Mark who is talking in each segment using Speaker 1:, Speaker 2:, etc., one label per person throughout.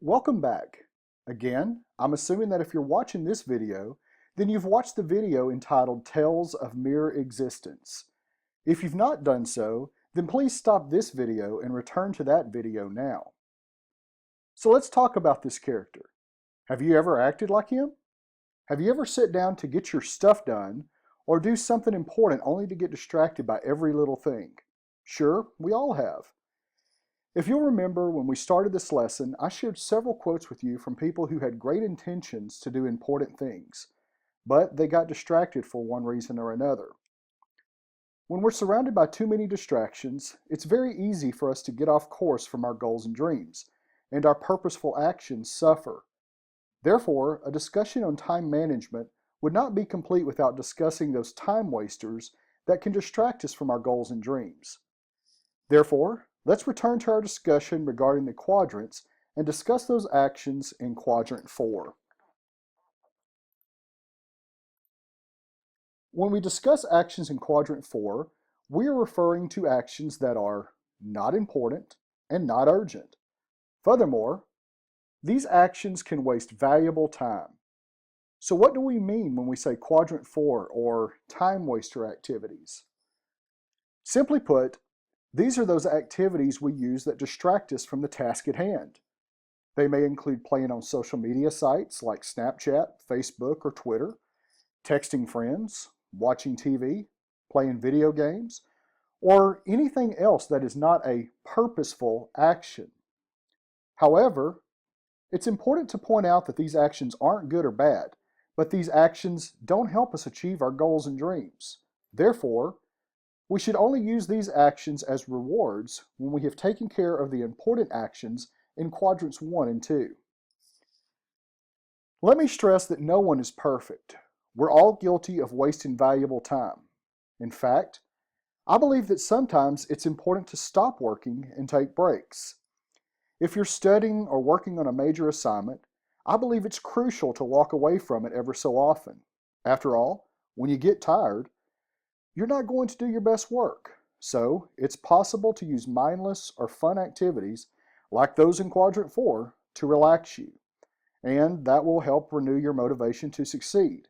Speaker 1: Welcome back. Again, I'm assuming that if you're watching this video, then you've watched the video entitled Tales of Mere Existence. If you've not done so, then please stop this video and return to that video now. So let's talk about this character. Have you ever acted like him? Have you ever sat down to get your stuff done or do something important only to get distracted by every little thing? Sure, we all have. If you'll remember, when we started this lesson, I shared several quotes with you from people who had great intentions to do important things, but they got distracted for one reason or another. When we're surrounded by too many distractions, it's very easy for us to get off course from our goals and dreams, and our purposeful actions suffer. Therefore, a discussion on time management would not be complete without discussing those time wasters that can distract us from our goals and dreams. Therefore, let's return to our discussion regarding the quadrants and discuss those actions in Quadrant 4. When we discuss actions in Quadrant 4, we are referring to actions that are not important and not urgent. Furthermore, these actions can waste valuable time. So what do we mean when we say Quadrant 4 or time waster activities? Simply put, these are those activities we use that distract us from the task at hand. They may include playing on social media sites like Snapchat, Facebook, or Twitter, texting friends, watching TV, playing video games, or anything else that is not a purposeful action. However, it's important to point out that these actions aren't good or bad, but these actions don't help us achieve our goals and dreams. Therefore, we should only use these actions as rewards when we have taken care of the important actions in Quadrants 1 and 2. Let me stress that no one is perfect. We're all guilty of wasting valuable time. In fact, I believe that sometimes it's important to stop working and take breaks. If you're studying or working on a major assignment, I believe it's crucial to walk away from it ever so often. After all, when you get tired, you're not going to do your best work. So it's possible to use mindless or fun activities like those in Quadrant 4 to relax you, and that will help renew your motivation to succeed.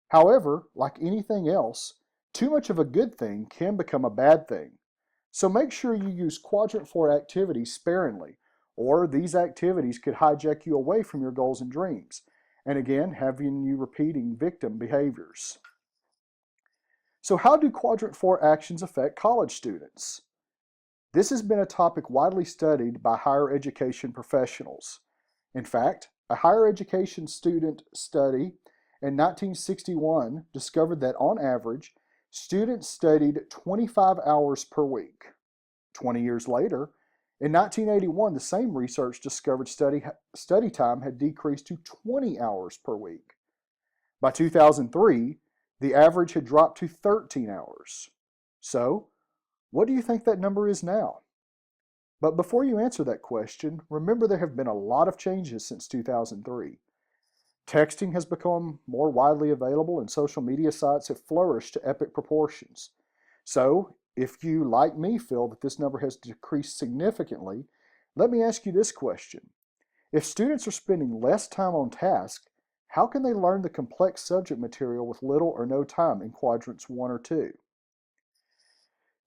Speaker 1: However, like anything else, too much of a good thing can become a bad thing. So make sure you use Quadrant 4 activities sparingly, or these activities could hijack you away from your goals and dreams, and again, having you repeating victim behaviors. So how do Quadrant 4 actions affect college students? This has been a topic widely studied by higher education professionals. In fact, a higher education student study in 1961 discovered that on average, students studied 25 hours per week. 20 years later, in 1981, the same research discovered study time had decreased to 20 hours per week. By 2003, the average had dropped to 13 hours. So, what do you think that number is now? But before you answer that question, remember there have been a lot of changes since 2003. Texting has become more widely available and social media sites have flourished to epic proportions. So, if you, like me, feel that this number has decreased significantly, let me ask you this question. If students are spending less time on task, how can they learn the complex subject material with little or no time in Quadrants 1 or 2?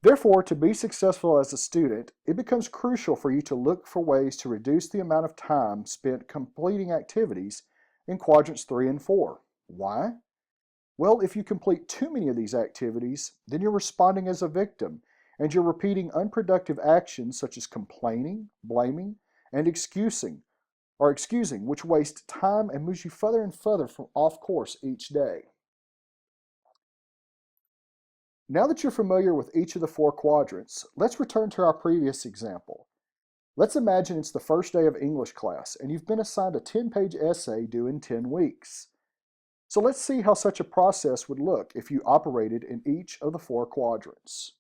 Speaker 1: Therefore, to be successful as a student, it becomes crucial for you to look for ways to reduce the amount of time spent completing activities in Quadrants 3 and 4. Why? Well, if you complete too many of these activities, then you're responding as a victim, and you're repeating unproductive actions such as complaining, blaming, and excusing, which waste time and moves you further and further from off course each day. Now that you're familiar with each of the 4 quadrants, let's return to our previous example. Let's imagine it's the first day of English class and you've been assigned a 10-page essay due in 10 weeks. So let's see how such a process would look if you operated in each of the 4 quadrants.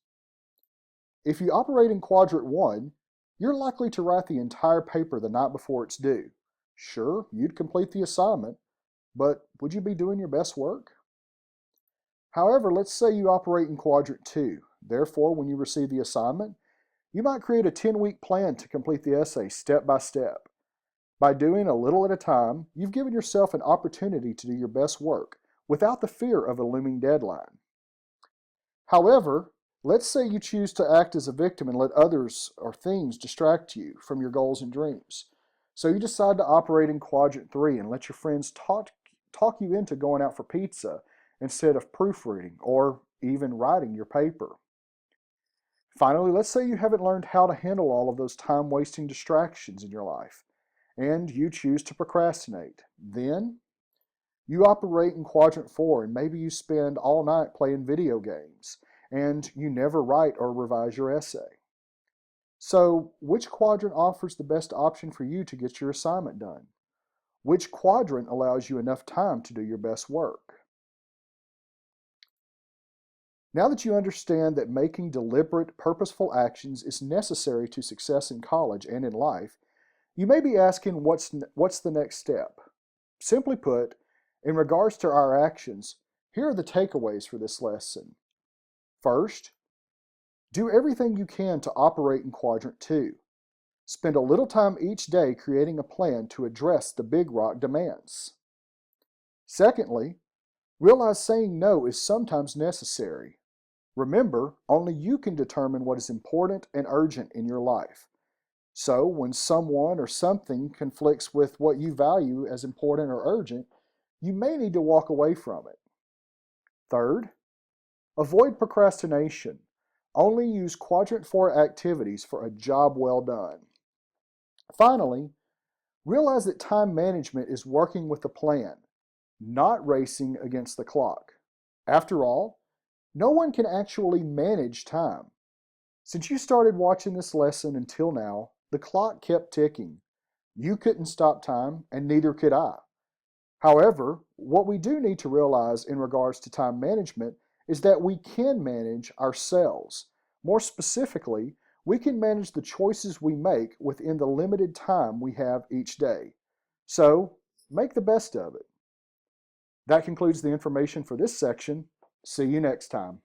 Speaker 1: If you operate in Quadrant 1, you're likely to write the entire paper the night before it's due. Sure, you'd complete the assignment, but would you be doing your best work? However, let's say you operate in Quadrant 2. Therefore, when you receive the assignment, you might create a 10-week plan to complete the essay step by step. By doing a little at a time, you've given yourself an opportunity to do your best work without the fear of a looming deadline. However, let's say you choose to act as a victim and let others or things distract you from your goals and dreams. So you decide to operate in quadrant 3 and let your friends talk you into going out for pizza instead of proofreading or even writing your paper. Finally, let's say you haven't learned how to handle all of those time-wasting distractions in your life and you choose to procrastinate. Then you operate in quadrant 4 and maybe you spend all night playing video games and you never write or revise your essay. So, which quadrant offers the best option for you to get your assignment done? Which quadrant allows you enough time to do your best work? Now that you understand that making deliberate, purposeful actions is necessary to success in college and in life, you may be asking what's the next step? Simply put, in regards to our actions, here are the takeaways for this lesson. First, do everything you can to operate in quadrant 2. Spend a little time each day creating a plan to address the big rock demands. Secondly, realize saying no is sometimes necessary. Remember, only you can determine what is important and urgent in your life. So, when someone or something conflicts with what you value as important or urgent, you may need to walk away from it. Third, avoid procrastination. Only use quadrant 4 activities for a job well done. Finally, realize that time management is working with a plan, not racing against the clock. After all, no one can actually manage time. Since you started watching this lesson until now, the clock kept ticking. You couldn't stop time, and neither could I. However, what we do need to realize in regards to time management is that we can manage ourselves. More specifically, we can manage the choices we make within the limited time we have each day. So, make the best of it. That concludes the information for this section. See you next time.